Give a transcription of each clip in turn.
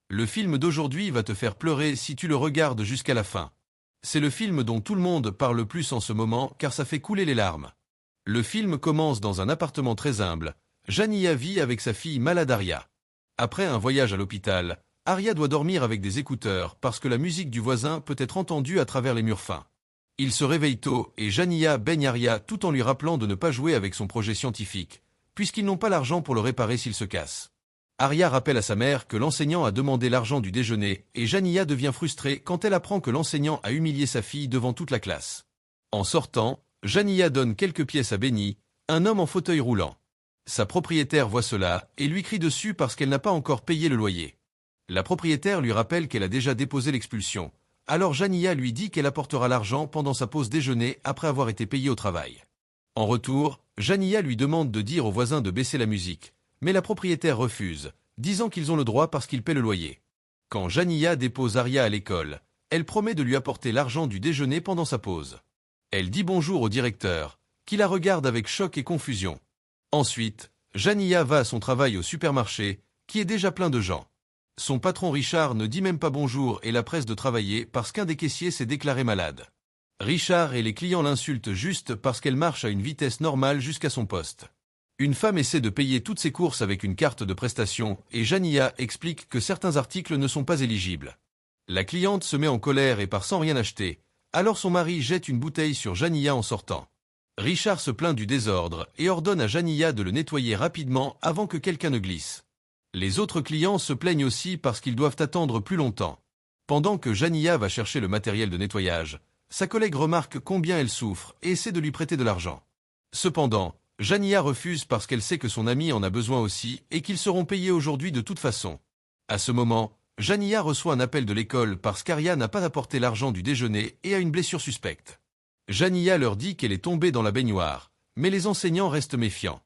Le film d'aujourd'hui va te faire pleurer si tu le regardes jusqu'à la fin. C'est le film dont tout le monde parle le plus en ce moment car ça fait couler les larmes. Le film commence dans un appartement très humble. Jania vit avec sa fille malade Aria. Après un voyage à l'hôpital, Aria doit dormir avec des écouteurs parce que la musique du voisin peut être entendue à travers les murs fins. Il se réveille tôt et Jania baigne Aria tout en lui rappelant de ne pas jouer avec son projet scientifique, puisqu'ils n'ont pas l'argent pour le réparer s'il se casse. Aria rappelle à sa mère que l'enseignant a demandé l'argent du déjeuner et Jania devient frustrée quand elle apprend que l'enseignant a humilié sa fille devant toute la classe. En sortant, Jania donne quelques pièces à Benny, un homme en fauteuil roulant. Sa propriétaire voit cela et lui crie dessus parce qu'elle n'a pas encore payé le loyer. La propriétaire lui rappelle qu'elle a déjà déposé l'expulsion, alors Jania lui dit qu'elle apportera l'argent pendant sa pause déjeuner après avoir été payée au travail. En retour, Jania lui demande de dire aux voisins de baisser la musique. Mais la propriétaire refuse, disant qu'ils ont le droit parce qu'ils paient le loyer. Quand Jania dépose Aria à l'école, elle promet de lui apporter l'argent du déjeuner pendant sa pause. Elle dit bonjour au directeur, qui la regarde avec choc et confusion. Ensuite, Jania va à son travail au supermarché, qui est déjà plein de gens. Son patron Richard ne dit même pas bonjour et la presse de travailler parce qu'un des caissiers s'est déclaré malade. Richard et les clients l'insultent juste parce qu'elle marche à une vitesse normale jusqu'à son poste. Une femme essaie de payer toutes ses courses avec une carte de prestation et Jania explique que certains articles ne sont pas éligibles. La cliente se met en colère et part sans rien acheter, alors son mari jette une bouteille sur Jania en sortant. Richard se plaint du désordre et ordonne à Jania de le nettoyer rapidement avant que quelqu'un ne glisse. Les autres clients se plaignent aussi parce qu'ils doivent attendre plus longtemps. Pendant que Jania va chercher le matériel de nettoyage, sa collègue remarque combien elle souffre et essaie de lui prêter de l'argent. Cependant, Jania refuse parce qu'elle sait que son ami en a besoin aussi et qu'ils seront payés aujourd'hui de toute façon. À ce moment, Jania reçoit un appel de l'école parce qu'Aria n'a pas apporté l'argent du déjeuner et a une blessure suspecte. Jania leur dit qu'elle est tombée dans la baignoire, mais les enseignants restent méfiants.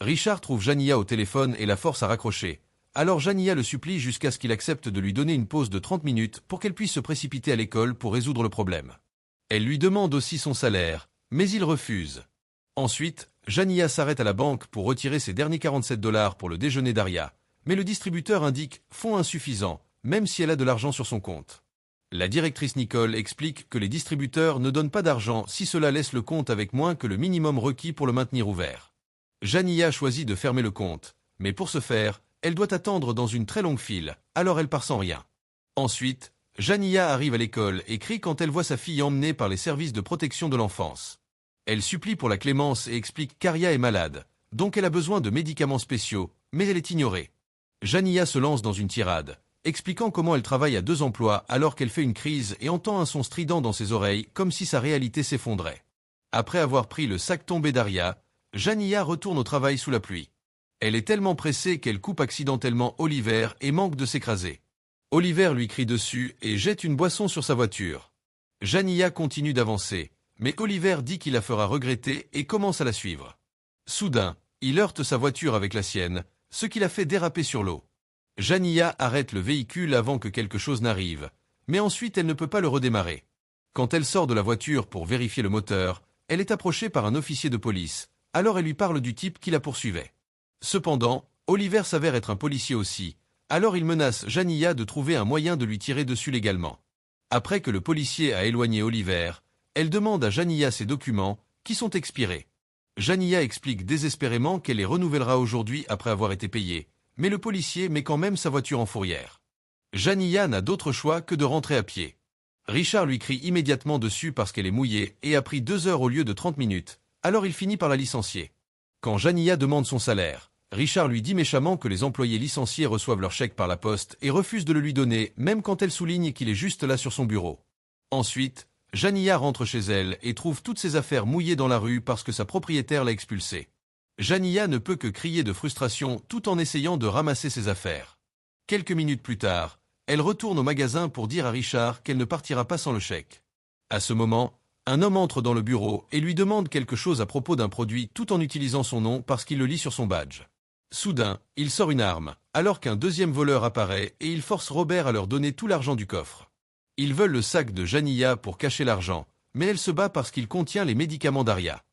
Richard trouve Jania au téléphone et la force à raccrocher. Alors Jania le supplie jusqu'à ce qu'il accepte de lui donner une pause de 30 minutes pour qu'elle puisse se précipiter à l'école pour résoudre le problème. Elle lui demande aussi son salaire, mais il refuse. Ensuite, Jania s'arrête à la banque pour retirer ses derniers 47 $ pour le déjeuner d'Aria, mais le distributeur indique fonds insuffisants, même si elle a de l'argent sur son compte. La directrice Nicole explique que les distributeurs ne donnent pas d'argent si cela laisse le compte avec moins que le minimum requis pour le maintenir ouvert. Jania choisit de fermer le compte, mais pour ce faire, elle doit attendre dans une très longue file, alors elle part sans rien. Ensuite, Jania arrive à l'école et crie quand elle voit sa fille emmenée par les services de protection de l'enfance. Elle supplie pour la clémence et explique qu'Aria est malade, donc elle a besoin de médicaments spéciaux, mais elle est ignorée. Jania se lance dans une tirade, expliquant comment elle travaille à 2 emplois alors qu'elle fait une crise et entend un son strident dans ses oreilles comme si sa réalité s'effondrait. Après avoir pris le sac tombé d'Aria, Jania retourne au travail sous la pluie. Elle est tellement pressée qu'elle coupe accidentellement Oliver et manque de s'écraser. Oliver lui crie dessus et jette une boisson sur sa voiture. Jania continue d'avancer. Mais Oliver dit qu'il la fera regretter et commence à la suivre. Soudain, il heurte sa voiture avec la sienne, ce qui la fait déraper sur l'eau. Jania arrête le véhicule avant que quelque chose n'arrive, mais ensuite elle ne peut pas le redémarrer. Quand elle sort de la voiture pour vérifier le moteur, elle est approchée par un officier de police, alors elle lui parle du type qui la poursuivait. Cependant, Oliver s'avère être un policier aussi, alors il menace Jania de trouver un moyen de lui tirer dessus légalement. Après que le policier a éloigné Oliver, elle demande à Jania ses documents, qui sont expirés. Jania explique désespérément qu'elle les renouvellera aujourd'hui après avoir été payée, mais le policier met quand même sa voiture en fourrière. Jania n'a d'autre choix que de rentrer à pied. Richard lui crie immédiatement dessus parce qu'elle est mouillée et a pris 2 heures au lieu de 30 minutes, alors il finit par la licencier. Quand Jania demande son salaire, Richard lui dit méchamment que les employés licenciés reçoivent leur chèque par la poste et refuse de le lui donner, même quand elle souligne qu'il est juste là sur son bureau. Ensuite, Jania rentre chez elle et trouve toutes ses affaires mouillées dans la rue parce que sa propriétaire l'a expulsée. Jania ne peut que crier de frustration tout en essayant de ramasser ses affaires. Quelques minutes plus tard, elle retourne au magasin pour dire à Richard qu'elle ne partira pas sans le chèque. À ce moment, un homme entre dans le bureau et lui demande quelque chose à propos d'un produit tout en utilisant son nom parce qu'il le lit sur son badge. Soudain, il sort une arme, alors qu'un deuxième voleur apparaît et il force Robert à leur donner tout l'argent du coffre. Ils veulent le sac de Jania pour cacher l'argent, mais elle se bat parce qu'il contient les médicaments d'Aria.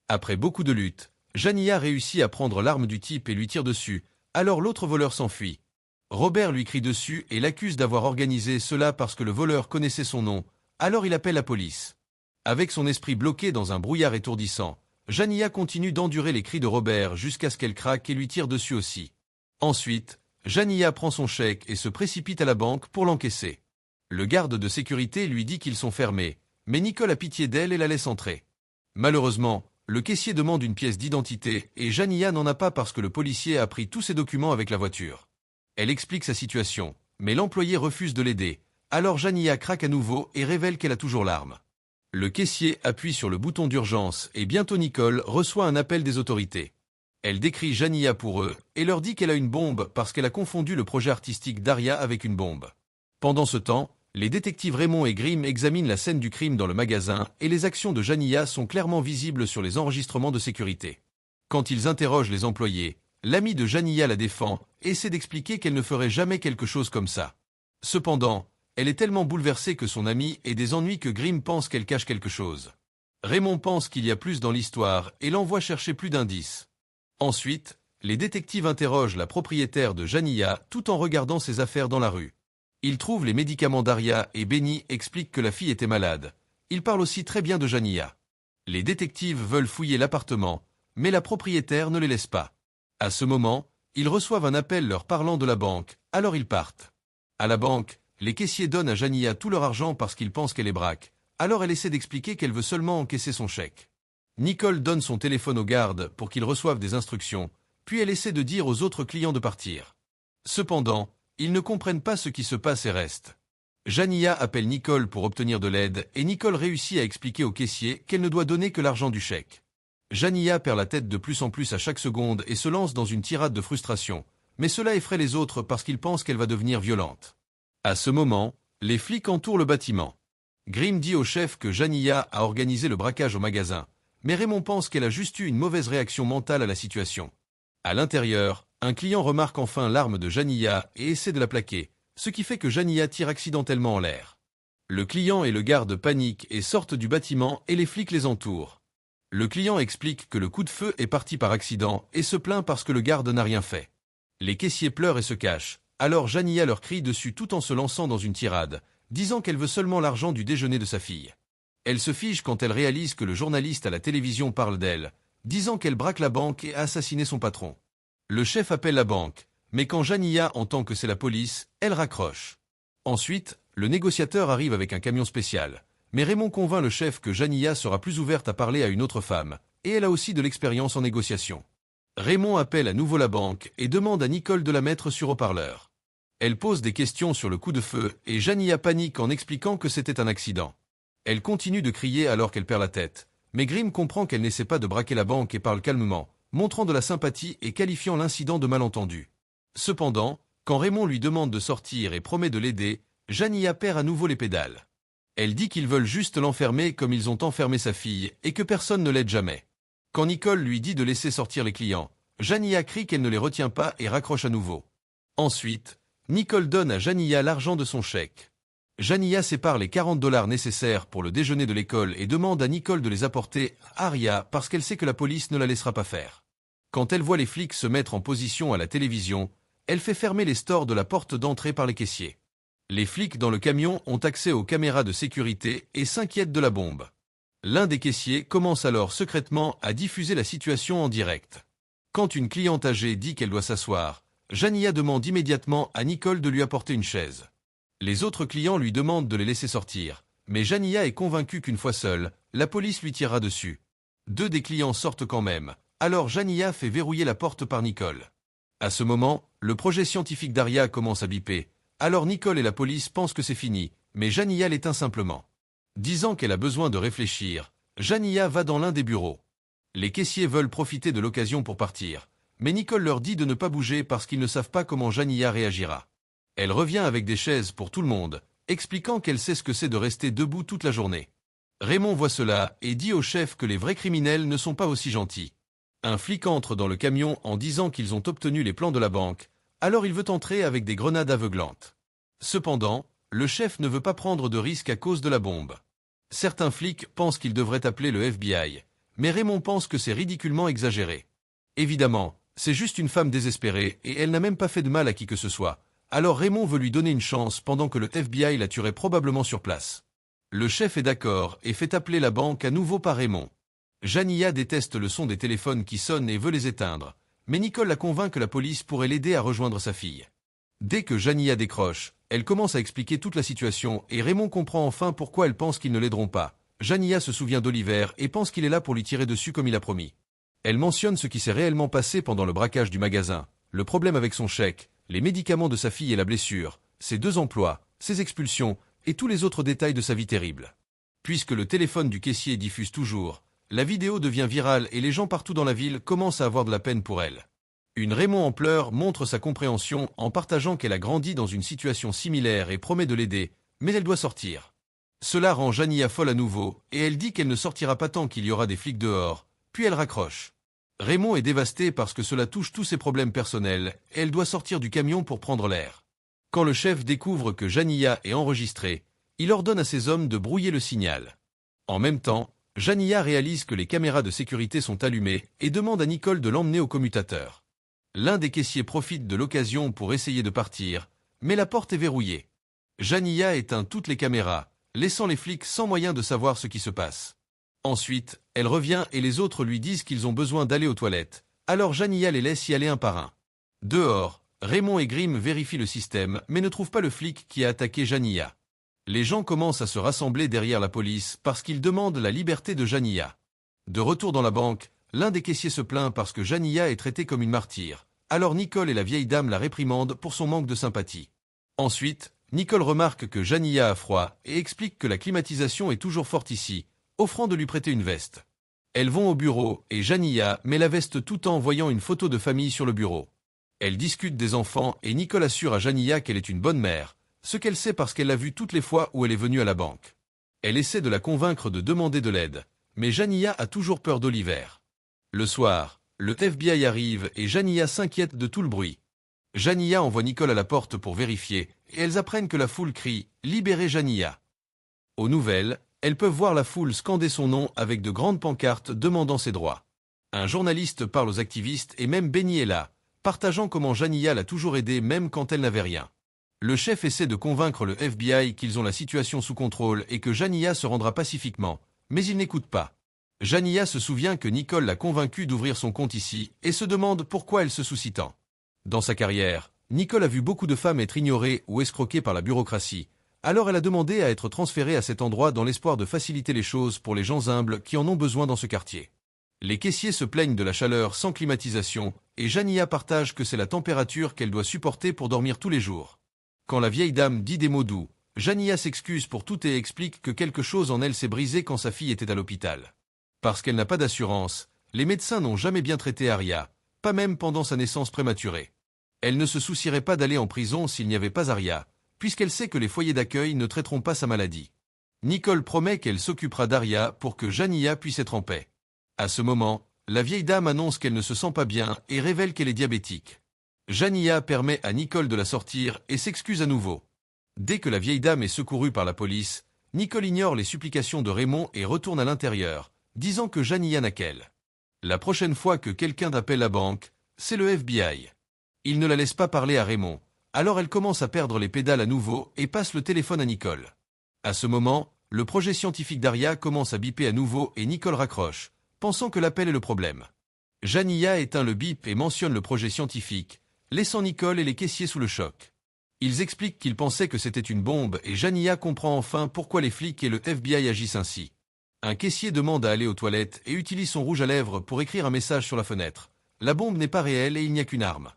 Après beaucoup de luttes, Jania réussit à prendre l'arme du type et lui tire dessus, alors l'autre voleur s'enfuit. Robert lui crie dessus et l'accuse d'avoir organisé cela parce que le voleur connaissait son nom, alors il appelle la police. Avec son esprit bloqué dans un brouillard étourdissant, Jania continue d'endurer les cris de Robert jusqu'à ce qu'elle craque et lui tire dessus aussi. Ensuite, Jania prend son chèque et se précipite à la banque pour l'encaisser. Le garde de sécurité lui dit qu'ils sont fermés, mais Nicole a pitié d'elle et la laisse entrer. Malheureusement, le caissier demande une pièce d'identité et Jania n'en a pas parce que le policier a pris tous ses documents avec la voiture. Elle explique sa situation, mais l'employé refuse de l'aider, alors Jania craque à nouveau et révèle qu'elle a toujours l'arme. Le caissier appuie sur le bouton d'urgence et bientôt Nicole reçoit un appel des autorités. Elle décrit Jania pour eux et leur dit qu'elle a une bombe parce qu'elle a confondu le projet artistique d'Aria avec une bombe. Pendant ce temps, les détectives Raymond et Grimm examinent la scène du crime dans le magasin et les actions de Jania sont clairement visibles sur les enregistrements de sécurité. Quand ils interrogent les employés, l'ami de Jania la défend et essaie d'expliquer qu'elle ne ferait jamais quelque chose comme ça. Cependant, elle est tellement bouleversée que son amie ait des ennuis que Grimm pense qu'elle cache quelque chose. Raymond pense qu'il y a plus dans l'histoire et l'envoie chercher plus d'indices. Ensuite, les détectives interrogent la propriétaire de Jania tout en regardant ses affaires dans la rue. Ils trouvent les médicaments d'Aria et Benny explique que la fille était malade. Ils parlent aussi très bien de Jania. Les détectives veulent fouiller l'appartement, mais la propriétaire ne les laisse pas. À ce moment, ils reçoivent un appel leur parlant de la banque, alors ils partent. À la banque, les caissiers donnent à Jania tout leur argent parce qu'ils pensent qu'elle est braque, alors elle essaie d'expliquer qu'elle veut seulement encaisser son chèque. Nicole donne son téléphone aux gardes pour qu'ils reçoivent des instructions, puis elle essaie de dire aux autres clients de partir. Cependant, ils ne comprennent pas ce qui se passe et restent. Jania appelle Nicole pour obtenir de l'aide et Nicole réussit à expliquer au caissier qu'elle ne doit donner que l'argent du chèque. Jania perd la tête de plus en plus à chaque seconde et se lance dans une tirade de frustration, mais cela effraie les autres parce qu'ils pensent qu'elle va devenir violente. À ce moment, les flics entourent le bâtiment. Grimm dit au chef que Jania a organisé le braquage au magasin, mais Raymond pense qu'elle a juste eu une mauvaise réaction mentale à la situation. À l'intérieur, un client remarque enfin l'arme de Jania et essaie de la plaquer, ce qui fait que Jania tire accidentellement en l'air. Le client et le garde paniquent et sortent du bâtiment et les flics les entourent. Le client explique que le coup de feu est parti par accident et se plaint parce que le garde n'a rien fait. Les caissiers pleurent et se cachent, alors Jania leur crie dessus tout en se lançant dans une tirade, disant qu'elle veut seulement l'argent du déjeuner de sa fille. Elle se fige quand elle réalise que le journaliste à la télévision parle d'elle, disant qu'elle braque la banque et a assassiné son patron. Le chef appelle la banque, mais quand Jania entend que c'est la police, elle raccroche. Ensuite, le négociateur arrive avec un camion spécial, mais Raymond convainc le chef que Jania sera plus ouverte à parler à une autre femme, et elle a aussi de l'expérience en négociation. Raymond appelle à nouveau la banque et demande à Nicole de la mettre sur haut-parleur. Elle pose des questions sur le coup de feu et Jania panique en expliquant que c'était un accident. Elle continue de crier alors qu'elle perd la tête, mais Grimm comprend qu'elle n'essaie pas de braquer la banque et parle calmement, montrant de la sympathie et qualifiant l'incident de malentendu. Cependant, quand Raymond lui demande de sortir et promet de l'aider, Jania perd à nouveau les pédales. Elle dit qu'ils veulent juste l'enfermer comme ils ont enfermé sa fille et que personne ne l'aide jamais. Quand Nicole lui dit de laisser sortir les clients, Jania crie qu'elle ne les retient pas et raccroche à nouveau. Ensuite, Nicole donne à Jania l'argent de son chèque. Jania sépare les $40 nécessaires pour le déjeuner de l'école et demande à Nicole de les apporter à Aria parce qu'elle sait que la police ne la laissera pas faire. Quand elle voit les flics se mettre en position à la télévision, elle fait fermer les stores de la porte d'entrée par les caissiers. Les flics dans le camion ont accès aux caméras de sécurité et s'inquiètent de la bombe. L'un des caissiers commence alors secrètement à diffuser la situation en direct. Quand une cliente âgée dit qu'elle doit s'asseoir, Jania demande immédiatement à Nicole de lui apporter une chaise. Les autres clients lui demandent de les laisser sortir, mais Jania est convaincue qu'une fois seule, la police lui tirera dessus. 2 des clients sortent quand même, alors Jania fait verrouiller la porte par Nicole. À ce moment, le projet scientifique d'Aria commence à biper, alors Nicole et la police pensent que c'est fini, mais Jania l'éteint simplement. Disant qu'elle a besoin de réfléchir, Jania va dans l'un des bureaux. Les caissiers veulent profiter de l'occasion pour partir, mais Nicole leur dit de ne pas bouger parce qu'ils ne savent pas comment Jania réagira. Elle revient avec des chaises pour tout le monde, expliquant qu'elle sait ce que c'est de rester debout toute la journée. Raymond voit cela et dit au chef que les vrais criminels ne sont pas aussi gentils. Un flic entre dans le camion en disant qu'ils ont obtenu les plans de la banque, alors il veut entrer avec des grenades aveuglantes. Cependant, le chef ne veut pas prendre de risques à cause de la bombe. Certains flics pensent qu'ils devraient appeler le FBI, mais Raymond pense que c'est ridiculement exagéré. Évidemment, c'est juste une femme désespérée et elle n'a même pas fait de mal à qui que ce soit. alors Raymond veut lui donner une chance pendant que le FBI la tuerait probablement sur place. Le chef est d'accord et fait appeler la banque à nouveau par Raymond. Jania déteste le son des téléphones qui sonnent et veut les éteindre, mais Nicole la convainc que la police pourrait l'aider à rejoindre sa fille. Dès que Jania décroche, elle commence à expliquer toute la situation et Raymond comprend enfin pourquoi elle pense qu'ils ne l'aideront pas. Jania se souvient d'Oliver et pense qu'il est là pour lui tirer dessus comme il a promis. Elle mentionne ce qui s'est réellement passé pendant le braquage du magasin, le problème avec son chèque, les médicaments de sa fille et la blessure, ses 2 emplois, ses expulsions et tous les autres détails de sa vie terrible. Puisque le téléphone du caissier diffuse toujours, la vidéo devient virale et les gens partout dans la ville commencent à avoir de la peine pour elle. Une Raymond en pleurs montre sa compréhension en partageant qu'elle a grandi dans une situation similaire et promet de l'aider, mais elle doit sortir. Cela rend Jania folle à nouveau, et elle dit qu'elle ne sortira pas tant qu'il y aura des flics dehors, puis elle raccroche. Raymond est dévasté parce que cela touche tous ses problèmes personnels, et elle doit sortir du camion pour prendre l'air. Quand le chef découvre que Jania est enregistrée, il ordonne à ses hommes de brouiller le signal. En même temps, Jania réalise que les caméras de sécurité sont allumées et demande à Nicole de l'emmener au commutateur. L'un des caissiers profite de l'occasion pour essayer de partir, mais la porte est verrouillée. Jania éteint toutes les caméras, laissant les flics sans moyen de savoir ce qui se passe. Ensuite, elle revient et les autres lui disent qu'ils ont besoin d'aller aux toilettes, alors Jania les laisse y aller un par un. Dehors, Raymond et Grimm vérifient le système mais ne trouvent pas le flic qui a attaqué Jania. Les gens commencent à se rassembler derrière la police parce qu'ils demandent la liberté de Jania. De retour dans la banque, l'un des caissiers se plaint parce que Jania est traitée comme une martyre, alors Nicole et la vieille dame la réprimandent pour son manque de sympathie. Ensuite, Nicole remarque que Jania a froid et explique que la climatisation est toujours forte ici, offrant de lui prêter une veste. Elles vont au bureau et Jania met la veste tout en voyant une photo de famille sur le bureau. Elles discutent des enfants et Nicole assure à Jania qu'elle est une bonne mère, ce qu'elle sait parce qu'elle l'a vu toutes les fois où elle est venue à la banque. Elle essaie de la convaincre de demander de l'aide, mais Jania a toujours peur d'Oliver. Le soir, le FBI arrive et Jania s'inquiète de tout le bruit. Jania envoie Nicole à la porte pour vérifier, et elles apprennent que la foule crie « Libérez Jania ». Aux nouvelles, elles peuvent voir la foule scander son nom avec de grandes pancartes demandant ses droits. Un journaliste parle aux activistes et même Benny est là, partageant comment Jania l'a toujours aidé même quand elle n'avait rien. Le chef essaie de convaincre le FBI qu'ils ont la situation sous contrôle et que Jania se rendra pacifiquement, mais il n'écoute pas. Jania se souvient que Nicole l'a convaincue d'ouvrir son compte ici et se demande pourquoi elle se soucie tant. Dans sa carrière, Nicole a vu beaucoup de femmes être ignorées ou escroquées par la bureaucratie, alors elle a demandé à être transférée à cet endroit dans l'espoir de faciliter les choses pour les gens humbles qui en ont besoin dans ce quartier. Les caissiers se plaignent de la chaleur sans climatisation et Jania partage que c'est la température qu'elle doit supporter pour dormir tous les jours. Quand la vieille dame dit des mots doux, Jania s'excuse pour tout et explique que quelque chose en elle s'est brisé quand sa fille était à l'hôpital. Parce qu'elle n'a pas d'assurance, les médecins n'ont jamais bien traité Aria, pas même pendant sa naissance prématurée. Elle ne se soucierait pas d'aller en prison s'il n'y avait pas Aria, puisqu'elle sait que les foyers d'accueil ne traiteront pas sa maladie. Nicole promet qu'elle s'occupera d'Aria pour que Jania puisse être en paix. À ce moment, la vieille dame annonce qu'elle ne se sent pas bien et révèle qu'elle est diabétique. Jania permet à Nicole de la sortir et s'excuse à nouveau. Dès que la vieille dame est secourue par la police, Nicole ignore les supplications de Raymond et retourne à l'intérieur, disant que Jania n'a qu'elle. La prochaine fois que quelqu'un appelle la banque, c'est le FBI. Il ne la laisse pas parler à Raymond, alors elle commence à perdre les pédales à nouveau et passe le téléphone à Nicole. À ce moment, le projet scientifique d'Aria commence à biper à nouveau et Nicole raccroche, pensant que l'appel est le problème. Jania éteint le bip et mentionne le projet scientifique, laissant Nicole et les caissiers sous le choc. Ils expliquent qu'ils pensaient que c'était une bombe et Jania comprend enfin pourquoi les flics et le FBI agissent ainsi. Un caissier demande à aller aux toilettes et utilise son rouge à lèvres pour écrire un message sur la fenêtre. La bombe n'est pas réelle et il n'y a qu'une arme.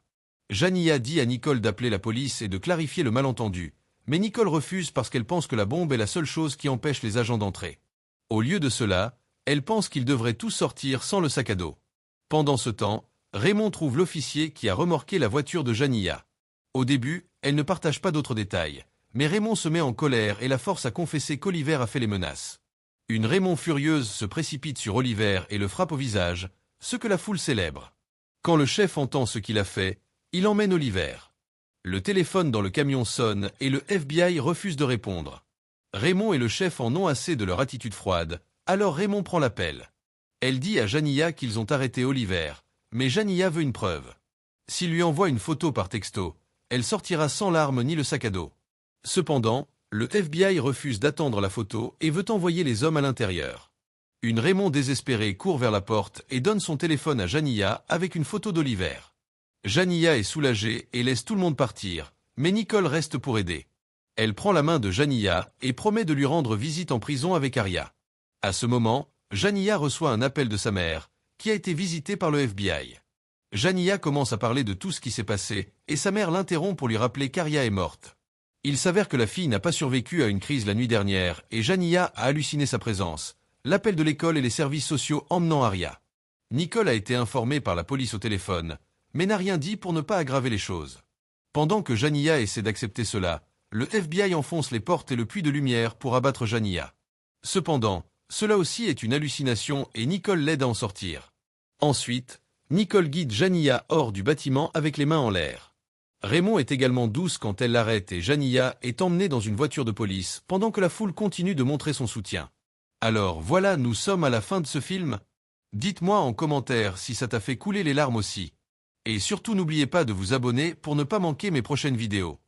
Jania dit à Nicole d'appeler la police et de clarifier le malentendu, mais Nicole refuse parce qu'elle pense que la bombe est la seule chose qui empêche les agents d'entrer. Au lieu de cela, elle pense qu'ils devraient tous sortir sans le sac à dos. Pendant ce temps, Raymond trouve l'officier qui a remorqué la voiture de Jania. Au début, elle ne partage pas d'autres détails, mais Raymond se met en colère et la force à confesser qu'Oliver a fait les menaces. Une Raymond furieuse se précipite sur Oliver et le frappe au visage, ce que la foule célèbre. Quand le chef entend ce qu'il a fait, il emmène Oliver. Le téléphone dans le camion sonne et le FBI refuse de répondre. Raymond et le chef en ont assez de leur attitude froide, alors Raymond prend l'appel. Elle dit à Jania qu'ils ont arrêté Oliver, mais Jania veut une preuve. S'il lui envoie une photo par texto, Elle sortira sans l'arme ni le sac à dos. Cependant, le FBI refuse d'attendre la photo et veut envoyer les hommes à l'intérieur. Une Raymond désespérée court vers la porte et donne son téléphone à Janiya avec une photo d'Oliver. Janiya est soulagée et laisse tout le monde partir, mais Nicole reste pour aider. Elle prend la main de Janiya et promet de lui rendre visite en prison avec Aria. À ce moment, Janiya reçoit un appel de sa mère, qui a été visitée par le FBI. Janiya commence à parler de tout ce qui s'est passé, et sa mère l'interrompt pour lui rappeler qu'Aria est morte. Il s'avère que la fille n'a pas survécu à une crise la nuit dernière, et Janiya a halluciné sa présence, l'appel de l'école et les services sociaux emmenant Aria. Nicole a été informée par la police au téléphone, mais n'a rien dit pour ne pas aggraver les choses. Pendant que Janiya essaie d'accepter cela, le FBI enfonce les portes et le puits de lumière pour abattre Janiya. Cependant, cela aussi est une hallucination et Nicole l'aide à en sortir. Ensuite, Nicole guide Janiya hors du bâtiment avec les mains en l'air. Raymond est également douce quand elle l'arrête et Janiya est emmenée dans une voiture de police pendant que la foule continue de montrer son soutien. Alors voilà, nous sommes à la fin de ce film. Dites-moi en commentaire si ça t'a fait couler les larmes aussi. Et surtout n'oubliez pas de vous abonner pour ne pas manquer mes prochaines vidéos.